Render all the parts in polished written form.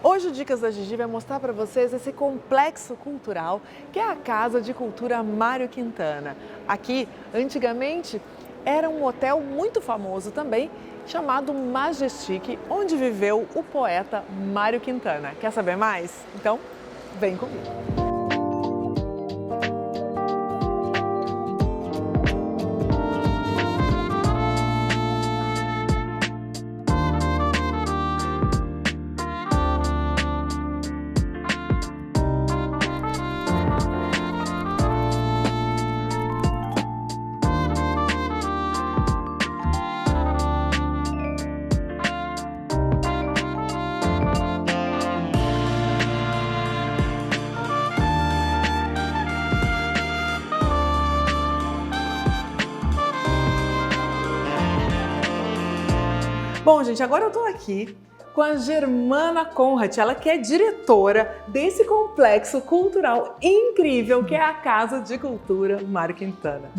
Hoje o Dicas da Gigi vai mostrar para vocês esse complexo cultural que é a Casa de Cultura Mário Quintana. Aqui, antigamente, era um hotel muito famoso também, chamado Majestic, onde viveu o poeta Mário Quintana. Quer saber mais? Então, vem comigo. Bom, gente, agora eu tô aqui com a Germana Conrad, ela que é diretora desse complexo cultural incrível que é a Casa de Cultura Mário Quintana.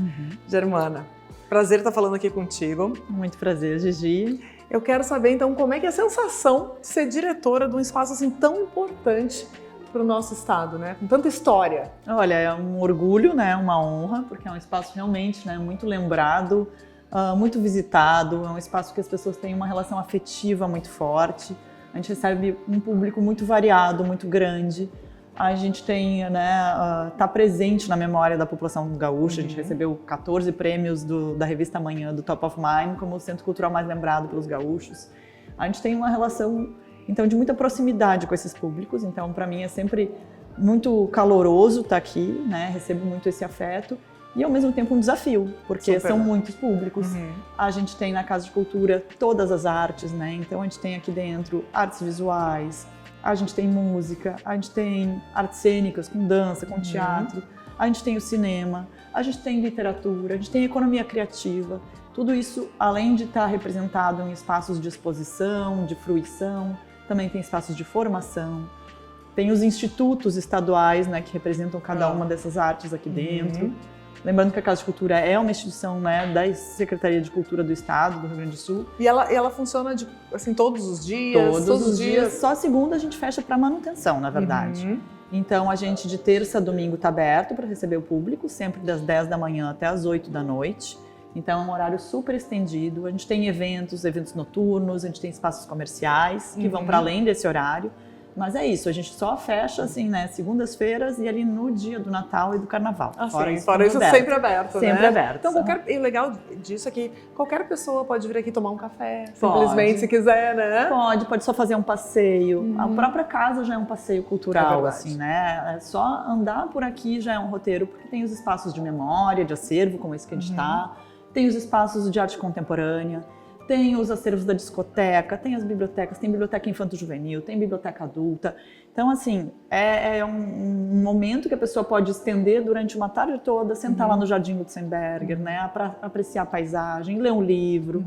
Germana, prazer estar falando aqui contigo. Muito prazer, Gigi. Eu quero saber então como é que é a sensação de ser diretora de um espaço assim tão importante para o nosso estado, né? Com tanta história. Olha, é um orgulho, né? Uma honra, porque é um espaço realmente, né, muito lembrado, muito visitado, é um espaço que as pessoas têm uma relação afetiva muito forte. A gente recebe um público muito variado, muito grande. A gente tem, né, tá presente na memória da população gaúcha. A gente recebeu 14 prêmios da revista Amanhã, do Top of Mind, como o centro cultural mais lembrado pelos gaúchos. A gente tem uma relação, então, de muita proximidade com esses públicos. Então, para mim é sempre muito caloroso estar aqui, né? Recebo muito esse afeto. E, ao mesmo tempo, um desafio, porque são muitos públicos. A gente tem na Casa de Cultura todas as artes, né? Então, a gente tem aqui dentro artes visuais, a gente tem música, a gente tem artes cênicas com dança, com teatro, a gente tem o cinema, a gente tem literatura, a gente tem economia criativa. Tudo isso, além de estar representado em espaços de exposição, de fruição, também tem espaços de formação. Tem os institutos estaduais, né, que representam cada uma dessas artes aqui dentro. Lembrando que a Casa de Cultura é uma instituição, né, da Secretaria de Cultura do Estado, do Rio Grande do Sul. E ela funciona assim, todos os dias? Todos os dias. Só segunda a gente fecha para manutenção, na verdade. Então a gente de terça a domingo está aberto para receber o público, sempre das 10 da manhã até as 8 da noite. Então é um horário super estendido. A gente tem eventos noturnos, a gente tem espaços comerciais que vão para além desse horário. Mas é isso, a gente só fecha assim, né, segundas-feiras e ali no dia do Natal e do Carnaval. Fora isso sempre aberto, né? Sempre aberto. Então, o legal disso é que qualquer pessoa pode vir aqui tomar um café, simplesmente, se quiser, né? Pode só fazer um passeio. A própria casa já é um passeio cultural, assim, né? É só andar por aqui já é um roteiro, porque tem os espaços de memória, de acervo, como esse que a gente está, tem os espaços de arte contemporânea, tem os acervos da discoteca, tem as bibliotecas, tem biblioteca infanto-juvenil, tem biblioteca adulta. Então, assim, é um momento que a pessoa pode estender durante uma tarde toda, sentar lá no Jardim Lutzenberger, né, para apreciar a paisagem, ler um livro.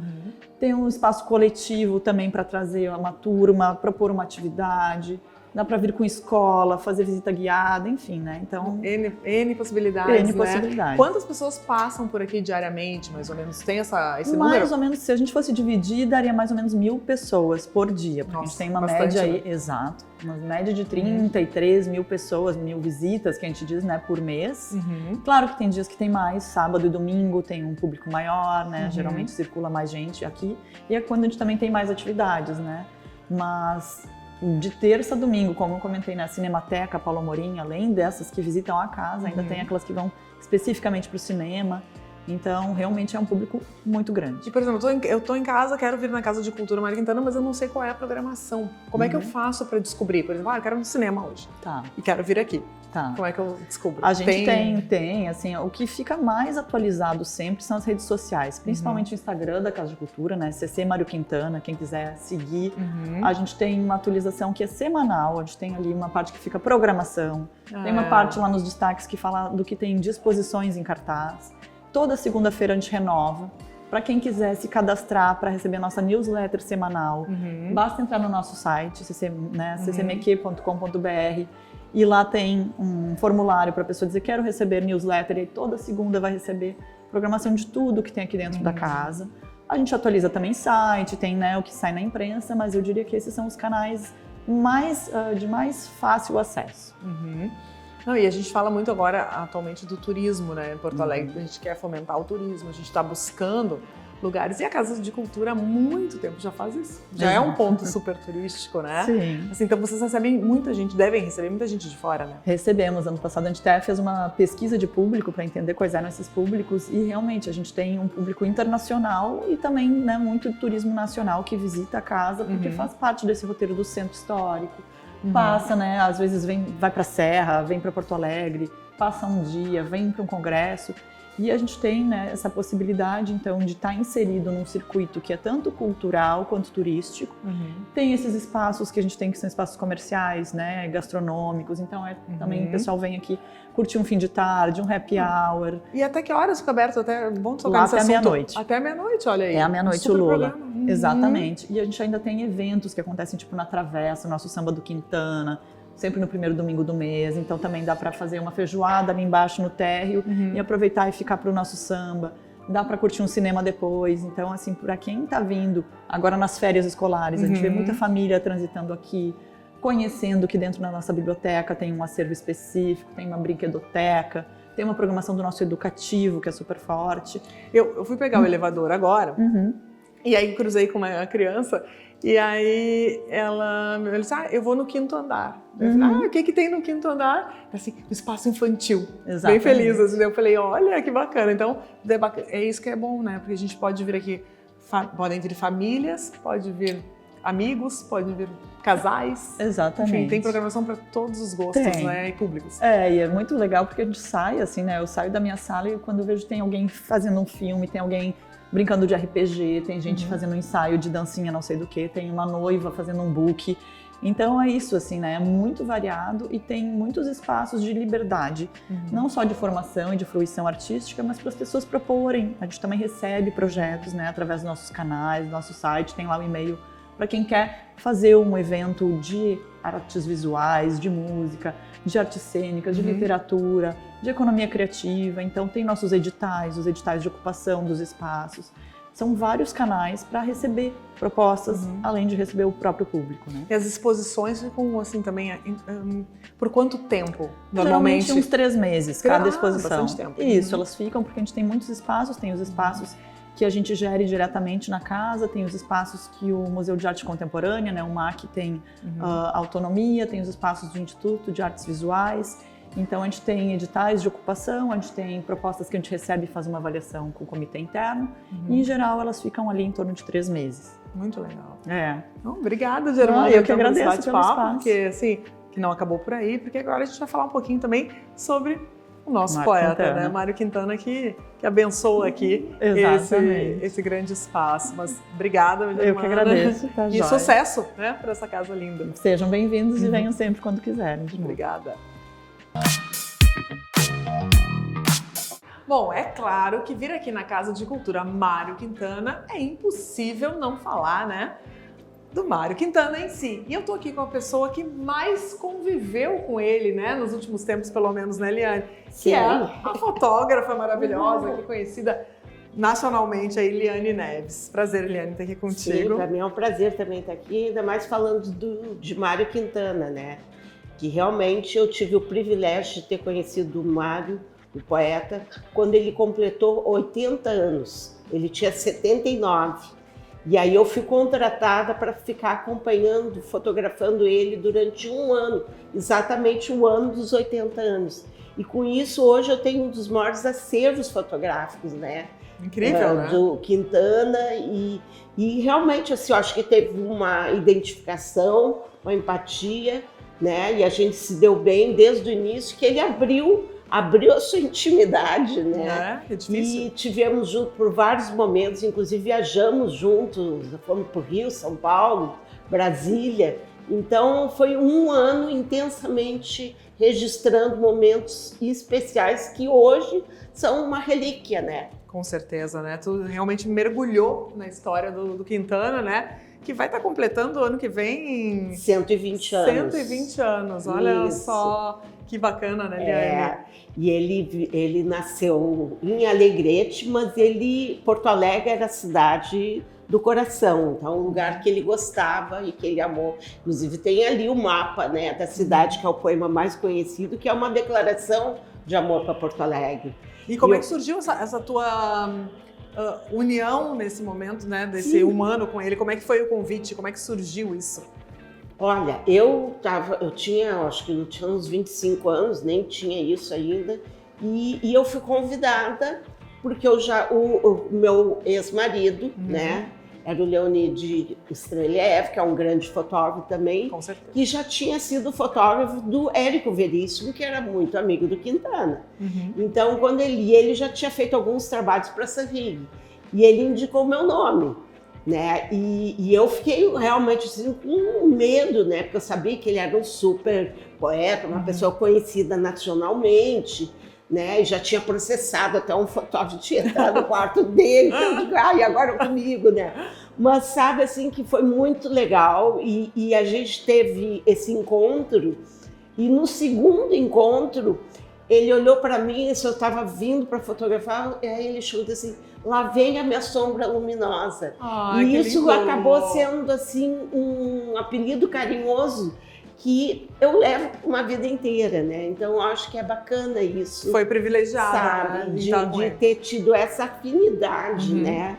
Tem um espaço coletivo também para trazer uma turma, propor uma atividade. Dá para vir com escola, fazer visita guiada, enfim, né? Então, N possibilidades, N possibilidades. Quantas pessoas passam por aqui diariamente, mais ou menos? Tem esse número? Mais ou menos, se a gente fosse dividir, daria mais ou menos 1.000 pessoas por dia. Porque a gente tem uma média aí, exato, uma média de 33 mil pessoas, 1.000 visitas, que a gente diz, né, por mês. Claro que tem dias que tem mais, sábado e domingo tem um público maior, né? Geralmente circula mais gente aqui. E é quando a gente também tem mais atividades, né? Mas de terça a domingo, como eu comentei na Cinemateca Paulo Amorim, além dessas que visitam a casa, ainda tem aquelas que vão especificamente para o cinema. Então, realmente é um público muito grande. E, por exemplo, eu tô em casa, quero vir na Casa de Cultura Mário Quintana, mas eu não sei qual é a programação. Como é que eu faço para descobrir? Por exemplo, eu quero ir no cinema hoje. E quero vir aqui. Como é que eu descubro? A gente tem, assim, o que fica mais atualizado sempre são as redes sociais, principalmente o Instagram da Casa de Cultura, né, CC Mário Quintana, quem quiser seguir. A gente tem uma atualização que é semanal, a gente tem ali uma parte que fica programação, tem uma parte lá nos destaques que fala do que tem disposições em cartaz. Toda segunda-feira a gente renova. Para quem quiser se cadastrar para receber a nossa newsletter semanal, basta entrar no nosso site, ccmeq.com.br, e lá tem um formulário para a pessoa dizer quero receber newsletter, e toda segunda vai receber programação de tudo que tem aqui dentro da casa. A gente atualiza também site, tem, né, o que sai na imprensa, mas eu diria que esses são os canais de mais fácil acesso. Uhum. Não, e a gente fala muito agora, atualmente, do turismo, né? Em Porto Alegre, a gente quer fomentar o turismo, a gente está buscando lugares. E a Casa de Cultura há muito tempo já faz isso. Já é um ponto super turístico, né? Sim. Assim, então vocês recebem muita gente, devem receber muita gente de fora, né? Recebemos. Ano passado a gente até fez uma pesquisa de público para entender quais eram esses públicos e realmente a gente tem um público internacional e também, né, muito turismo nacional que visita a casa porque faz parte desse roteiro do centro histórico. Passa, né? Às vezes vai para a Serra, vem para Porto Alegre, passa um dia, vem para um congresso. E a gente tem, né, essa possibilidade, então, de estar inserido num circuito que é tanto cultural quanto turístico. Tem esses espaços que a gente tem que são espaços comerciais, né, gastronômicos. Então, também o pessoal vem aqui curtir um fim de tarde, um happy hour. E até que horas fica aberto? Até bom tocar lá nesse até assunto. meia-noite. Até meia-noite, olha aí. É à meia-noite o Super Lula. programa. Exatamente. E a gente ainda tem eventos que acontecem, tipo, na Travessa, nosso Samba do Quintana, sempre no primeiro domingo do mês, então também dá para fazer uma feijoada ali embaixo no térreo e aproveitar e ficar para o nosso samba. Dá para curtir um cinema depois, então assim, para quem está vindo agora nas férias escolares, a gente vê muita família transitando aqui, conhecendo que dentro da nossa biblioteca tem um acervo específico, tem uma brinquedoteca, tem uma programação do nosso educativo que é super forte. Eu fui pegar o elevador agora, e aí cruzei com uma criança, e aí ela disse, eu vou no 5º andar. Eu falei, o que tem no 5º andar? Assim, o espaço infantil. Exatamente. Bem feliz. Assim, eu falei, olha que bacana. Então, é isso que é bom, né? Porque a gente pode vir aqui, podem vir famílias, pode vir amigos, pode vir casais. Exatamente. Enfim, tem programação para todos os gostos, né? E públicos. E é muito legal porque a gente sai, assim, né? Eu saio da minha sala e quando eu vejo tem alguém fazendo um filme, tem alguém brincando de RPG, tem gente fazendo um ensaio de dancinha não sei do que, tem uma noiva fazendo um book. Então é isso, assim, né? É muito variado e tem muitos espaços de liberdade, não só de formação e de fruição artística, mas para as pessoas proporem. A gente também recebe projetos, né? Através dos nossos canais, do nosso site, tem lá o e-mail para quem quer fazer um evento de artes visuais, de música, de artes cênicas, de literatura, de economia criativa. Então tem nossos editais, os editais de ocupação dos espaços. São vários canais para receber propostas, além de receber o próprio público, né? E as exposições ficam assim também, por quanto tempo? Normalmente uns 3 meses, cada exposição. Bastante tempo. Isso, elas ficam porque a gente tem muitos espaços, tem os espaços que a gente gere diretamente na casa, tem os espaços que o Museu de Arte Contemporânea, né, o MAC, tem autonomia, tem os espaços do Instituto de Artes Visuais. Então a gente tem editais de ocupação, a gente tem propostas que a gente recebe e faz uma avaliação com o comitê interno e em geral elas ficam ali em torno de 3 meses. Muito legal. Então, obrigada, Germana. Eu que agradeço pelo espaço. Porque assim, que não acabou por aí, porque agora a gente vai falar um pouquinho também sobre o nosso poeta, Quintana, né? Mário Quintana, que abençoa aqui esse grande espaço. Mas obrigada, Germana. Eu que agradeço, tá E joia. sucesso, né, para essa casa linda. Sejam bem-vindos e venham sempre quando quiserem. Obrigada. Bom, é claro que vir aqui na Casa de Cultura Mário Quintana é impossível não falar, né, do Mário Quintana em si. E eu tô aqui com a pessoa que mais conviveu com ele, né, nos últimos tempos, pelo menos, né, Eliane? Sim. Que é a fotógrafa maravilhosa, aqui conhecida nacionalmente, a Eliane Neves. Prazer, Eliane, estar aqui contigo. Sim, para mim é um prazer também estar aqui, ainda mais falando de Mário Quintana, né? Que realmente eu tive o privilégio de ter conhecido o Mário, o poeta, quando ele completou 80 anos. Ele tinha 79. E aí eu fui contratada para ficar acompanhando, fotografando ele durante um ano, exatamente o ano dos 80 anos. E com isso, hoje eu tenho um dos maiores acervos fotográficos, né? Incrível, né? Do Quintana e realmente, assim, eu acho que teve uma identificação, uma empatia, né? E a gente se deu bem desde o início, que ele abriu a sua intimidade, né? É difícil. E tivemos junto por vários momentos, inclusive viajamos juntos, fomos para o Rio, São Paulo, Brasília. Então foi um ano intensamente registrando momentos especiais que hoje são uma relíquia, né? Com certeza, né? Tu realmente mergulhou na história do Quintana, né? Que vai estar completando o ano que vem 120 anos. 120 anos, olha Isso. só que bacana, né, Eliane? E ele nasceu em Alegrete, mas Porto Alegre era a cidade do coração. Então, um lugar que ele gostava e que ele amou. Inclusive, tem ali o mapa, né, da cidade, que é o poema mais conhecido, que é uma declaração de amor para Porto Alegre. E como é que surgiu essa tua união nesse momento, né, desse humano com ele? Como é que foi o convite? Como é que surgiu isso? Olha, eu tinha, acho que não tinha uns 25 anos, nem tinha isso ainda, e eu fui convidada, porque o meu ex-marido, né, era o Leonid Streliev, que é um grande fotógrafo também, Com certeza. que já tinha sido fotógrafo do Érico Veríssimo, que era muito amigo do Quintana. Então, quando ele já tinha feito alguns trabalhos para a Savig, e ele indicou o meu nome. Né? E eu fiquei realmente assim, com medo, né? Porque eu sabia que ele era um super poeta, uma pessoa conhecida nacionalmente, né? E já tinha processado até um fotógrafo de entrar no quarto dele, então eu digo, e agora comigo, né? Mas sabe assim que foi muito legal e a gente teve esse encontro e no segundo encontro ele olhou para mim, eu estava vindo para fotografar, e aí ele chegou assim, lá vem a minha sombra luminosa. E isso acabou sendo assim um apelido carinhoso que eu levo uma vida inteira, né? Então eu acho que é bacana isso. Foi privilegiada, sabe? né? De ter tido essa afinidade, né?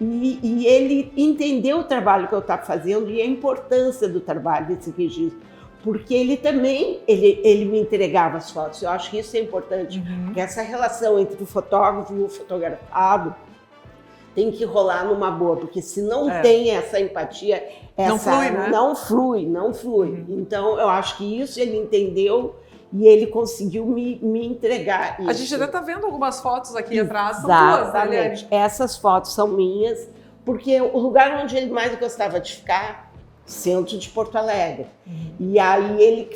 E ele entendeu o trabalho que eu estava fazendo e a importância do trabalho desse registro. Porque ele também, ele me entregava as fotos. Eu acho que isso é importante, porque essa relação entre o fotógrafo e o fotografado tem que rolar numa boa, porque se não tem essa empatia, não flui, né? Não flui. Então, eu acho que isso ele entendeu e ele conseguiu me entregar isso. A gente ainda está vendo algumas fotos aqui atrás, são tuas, né, Eliane? Essas fotos são minhas, porque o lugar onde ele mais gostava de ficar, centro de Porto Alegre. E aí ele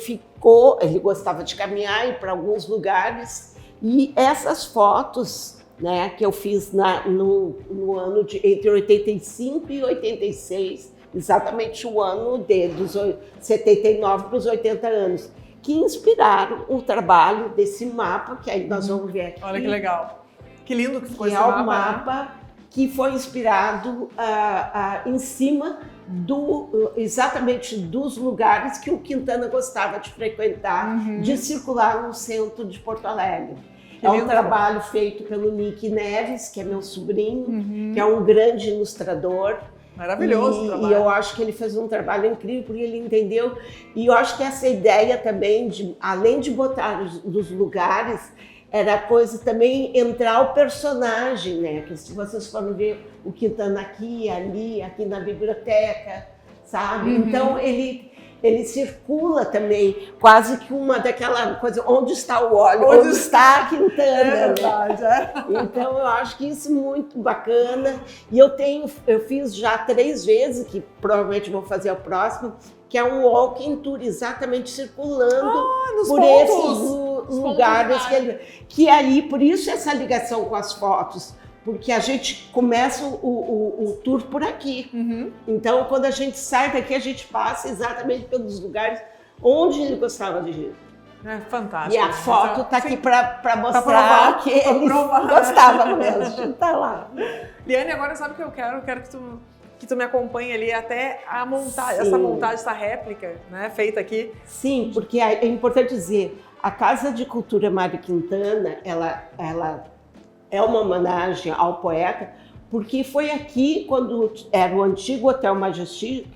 gostava de caminhar e ir para alguns lugares. E essas fotos, né, que eu fiz no ano entre 85 e 86, exatamente o ano dos 79 para os 80 anos, que inspiraram o trabalho desse mapa, que aí nós vamos ver aqui. Olha que legal. Que lindo que ficou esse mapa. É o mapa que foi inspirado em cima exatamente dos lugares que o Quintana gostava de frequentar, de circular no centro de Porto Alegre. É um trabalho feito pelo Nick Neves, que é meu sobrinho, que é um grande ilustrador. Maravilhoso o trabalho. E eu acho que ele fez um trabalho incrível, porque ele entendeu. E eu acho que essa ideia também, além de botar os lugares, era coisa também entrar o personagem, né? Que se vocês forem ver o Quintana aqui, ali, aqui na biblioteca, sabe? Então ele circula também, quase que uma daquela coisa, onde está o óleo, onde está a Quintana, é verdade, né? Então eu acho que isso é muito bacana. E eu fiz já 3 vezes, que provavelmente vou fazer a próxima, que é um walking tour exatamente circulando por esses lugares que aí, por isso essa ligação com as fotos, porque a gente começa o tour por aqui. Então, quando a gente sai daqui, a gente passa exatamente pelos lugares onde ele gostava de ir. É fantástico. E a foto está aqui para mostrar que ele gostava mesmo de estar lá. Liane, agora sabe o que eu quero? Eu quero que tu me acompanhe ali até a montar essa montagem, essa réplica, né, feita aqui. Sim, porque é importante dizer, a Casa de Cultura Mário Quintana, ela é uma homenagem ao poeta, porque foi aqui, quando era o antigo Hotel Majestic,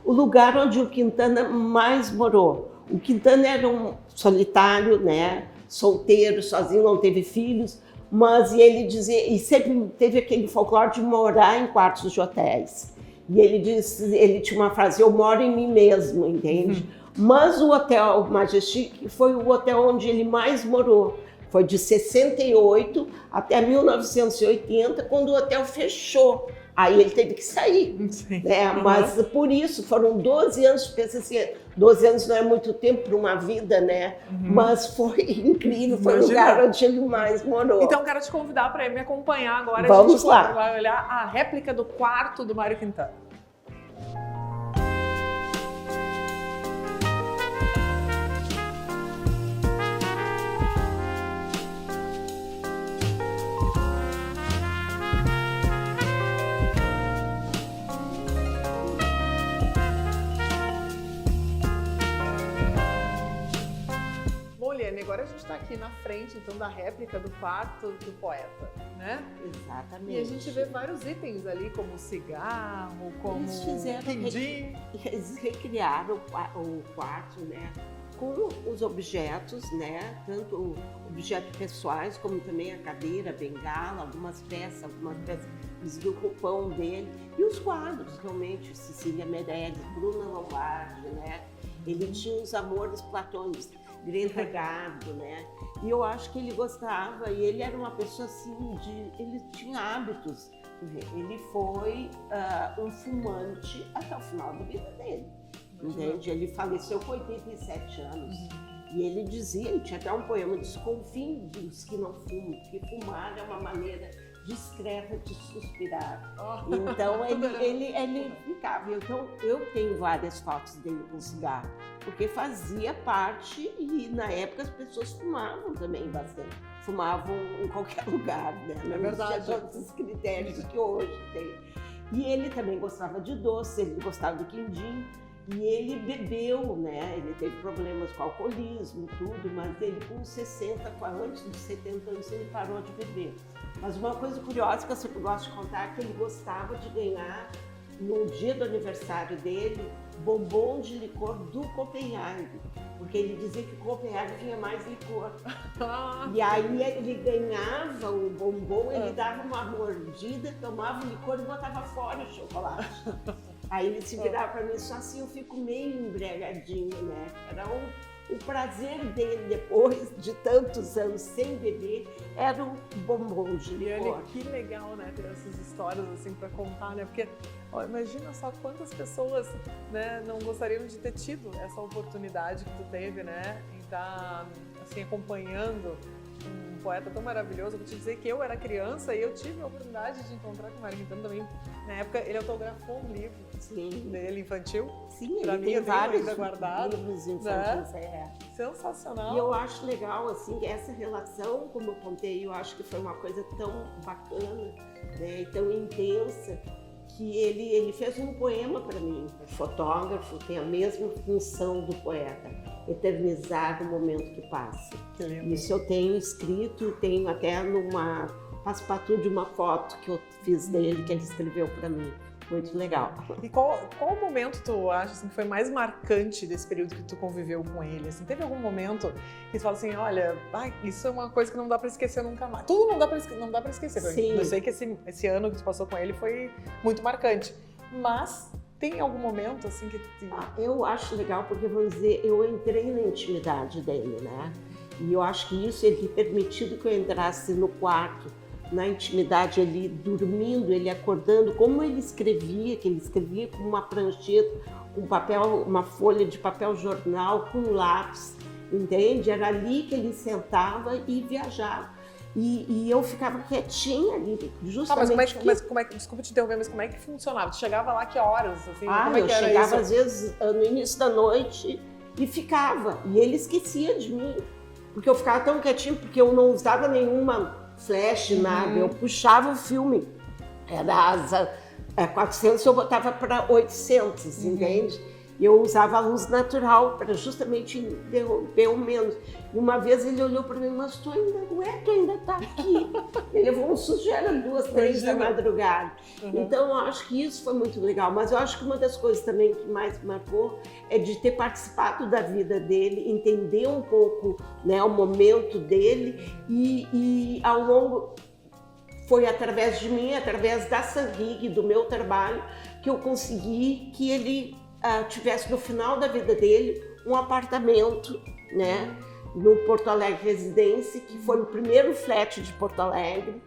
o lugar onde o Quintana mais morou. O Quintana era um solitário, né, solteiro, sozinho, não teve filhos, mas ele dizia, e sempre teve aquele folclore de morar em quartos de hotéis. E ele tinha uma frase, eu moro em mim mesmo, entende? Mas o Hotel Majestic foi o hotel onde ele mais morou. Foi de 68 até 1980, quando o hotel fechou. Aí ele teve que sair. Né? Mas por isso, foram 12 anos, pensa assim, 12 anos não é muito tempo para uma vida, né? Mas foi incrível, foi o lugar onde ele mais morou. Então, quero te convidar para me acompanhar agora. Vamos a gente lá. Vai olhar a réplica do quarto do Mário Quintana. agora a gente está aqui na frente, então, da réplica do quarto do poeta, né? Exatamente. E a gente vê vários itens ali, como cigarro, como Eles fizeram, quindim. eles recriaram o quarto, né? Com os objetos, né? Tanto objetos pessoais, como também a cadeira, a bengala, algumas peças, do roupão dele. E os quadros, realmente, Cecília Meirelles, Bruna Lombardi, né? Ele tinha os amores platônicos, Greta Garbo, né? E eu acho que ele gostava, e ele era uma pessoa assim, ele tinha hábitos. Ele foi um fumante até o final da vida dele. Entende? Ele faleceu com 87 anos. E ele dizia, ele tinha até um poema, desconfiem dos que não fumam, porque fumar é uma maneira discreta de suspirar. Então ele ficava. Então eu tenho várias fotos dele com cigarro, porque fazia parte, e na época as pessoas fumavam também bastante. Fumavam em qualquer lugar, né? Não é verdade. tinha todos os critérios que hoje tem. E ele também gostava de doce, ele gostava do quindim. E ele bebeu, né? Ele teve problemas com alcoolismo, tudo, mas ele com 60, antes de 70 anos, ele parou de beber. Mas uma coisa curiosa que eu sempre gosto de contar é que ele gostava de ganhar, no dia do aniversário dele, bombom de licor do Copenhague, porque ele dizia que o Copenhague tinha mais licor. E aí ele ganhava o bombom, ele dava uma mordida, tomava o licor e botava fora o chocolate. Aí ele se virava para mim, só assim eu fico meio embriagadinho, né? Era o prazer dele, depois de tantos anos sem beber, era o bombom de licor. Que legal, né, ter essas histórias assim para contar, né? Porque ó, imagina só quantas pessoas, né, não gostariam de ter tido essa oportunidade que tu teve, né? Em estar assim acompanhando um poeta tão maravilhoso. Vou te dizer que eu era criança e eu tive a oportunidade de encontrar com o Mário Quintana também. Na época, ele autografou um livro dele infantil. Sim, pra ele mim, tem vários ainda guardado, livros infantis, né? Sensacional. E eu acho legal, assim, essa relação, como eu contei, eu acho que foi uma coisa tão bacana, né, e tão intensa, que ele fez um poema para mim. O fotógrafo tem a mesma função do poeta, eternizar o momento que passa. Que lindo. Isso eu tenho escrito, tenho até numa passe-patou de uma foto que eu fiz dele, que ele escreveu para mim. Muito legal. E qual momento tu acha assim, que foi mais marcante desse período que tu conviveu com ele? Assim, teve algum momento que tu fala assim, olha, isso é uma coisa que não dá para esquecer nunca mais. Tudo não dá para esquecer. Sim. Eu sei que esse ano que tu passou com ele foi muito marcante, mas tem algum momento assim que eu acho legal porque, vamos dizer, eu entrei na intimidade dele, né? E eu acho que isso ele permitido que eu entrasse no quarto, na intimidade, ele dormindo, ele acordando, como ele escrevia, que ele escrevia com uma prancheta, com papel, uma folha de papel jornal, com lápis, entende? Era ali que ele sentava e viajava. E eu ficava quietinha ali, justamente. Mas como é que, desculpa te interromper, mas como é que funcionava? Tu chegava lá que horas? Assim, como é eu que era chegava isso? Às vezes no início da noite e ficava, e ele esquecia de mim, porque eu ficava tão quietinho, porque eu não usava nenhuma flash, nada, eu puxava o filme, era 400, eu botava para 800, entende? Eu usava a luz natural para justamente derrubar o menos. E uma vez ele olhou para mim, mas tu ainda tá aqui. Ele levou um sujeira 2, 3 da madrugada. Então eu acho que isso foi muito legal, mas eu acho que uma das coisas também que mais me marcou é de ter participado da vida dele, entender um pouco, né, o momento dele e ao longo, foi através de mim, através da Sanrig, do meu trabalho, que eu consegui que ele tivesse no final da vida dele um apartamento, né, no Porto Alegre Residência, que foi o primeiro flat de Porto Alegre,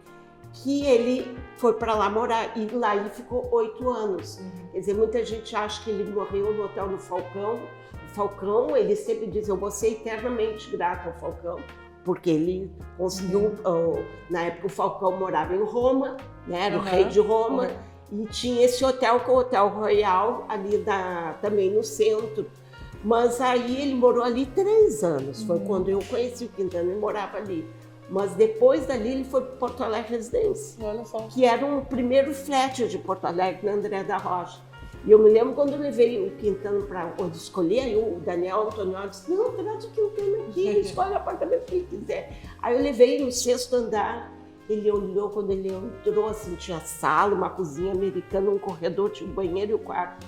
que ele foi para lá morar, e lá ele ficou 8 anos. Quer dizer, muita gente acha que ele morreu no Hotel do Falcão. O Falcão, ele sempre diz, eu vou ser eternamente grato ao Falcão, porque ele conseguiu, na época o Falcão morava em Roma, né, era o rei de Roma, e tinha esse hotel, que é o Hotel Royal, ali também no centro. Mas aí ele morou ali 3 anos, foi quando eu conheci o Quintana, ele morava ali. Mas depois dali ele foi para Porto Alegre Residência, olha só, que era o primeiro flat de Porto Alegre, na André da Rocha. E eu me lembro quando eu levei o Quintana para escolher, aí o Daniel Antonioli disse, não, traz o Quintana aqui, ele escolhe o apartamento que ele quiser. Aí eu levei no 6º andar, ele olhou, quando ele entrou, assim, tinha sala, uma cozinha americana, um corredor, tinha um banheiro e o quarto.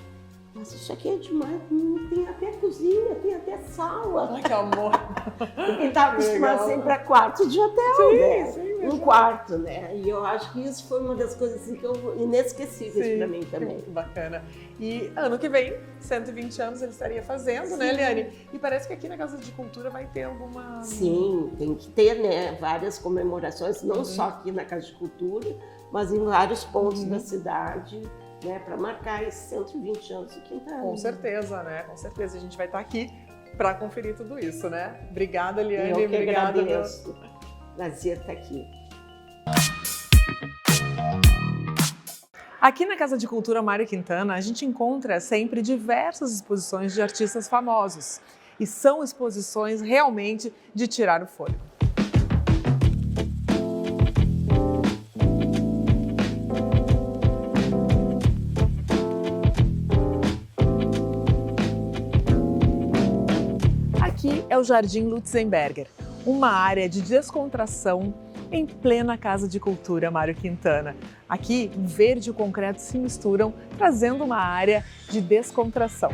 Mas isso aqui é demais, tem até cozinha, tem até sala. Ai, que amor! Porque ele estava acostumado sempre a quarto de hotel, né? Um quarto, né? E eu acho que isso foi uma das coisas assim, que inesquecíveis para mim também. Bacana. E ano que vem, 120 anos ele estaria fazendo, né, Eliane? E parece que aqui na Casa de Cultura vai ter alguma... Sim, tem que ter, né, várias comemorações, não só aqui na Casa de Cultura, mas em vários pontos da cidade, né, para marcar esses 120 anos do Quintana. Com certeza, né? Com certeza. A gente vai estar aqui para conferir tudo isso, né? Obrigada, Eliane. Eu que Obrigada. agradeço. Prazer estar aqui. Aqui na Casa de Cultura Mário Quintana, a gente encontra sempre diversas exposições de artistas famosos. E são exposições realmente de tirar o fôlego. Aqui é o Jardim Lutzenberger, uma área de descontração em plena Casa de Cultura Mário Quintana. Aqui, o verde e o concreto se misturam, trazendo uma área de descontração.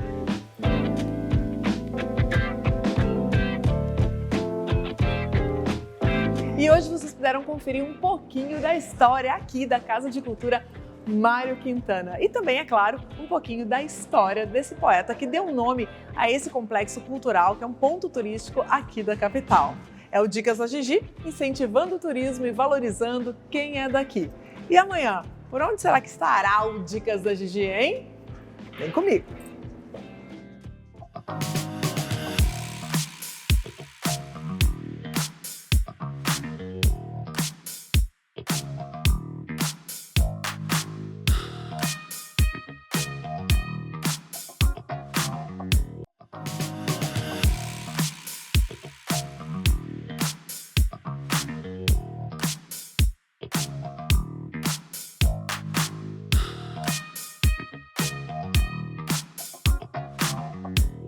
E hoje vocês puderam conferir um pouquinho da história aqui da Casa de Cultura Mário Quintana. E também, é claro, um pouquinho da história desse poeta que deu nome a esse complexo cultural, que é um ponto turístico aqui da capital. É o Dicas da Gigi, incentivando o turismo e valorizando quem é daqui. E amanhã, por onde será que estará o Dicas da Gigi, hein? Vem comigo!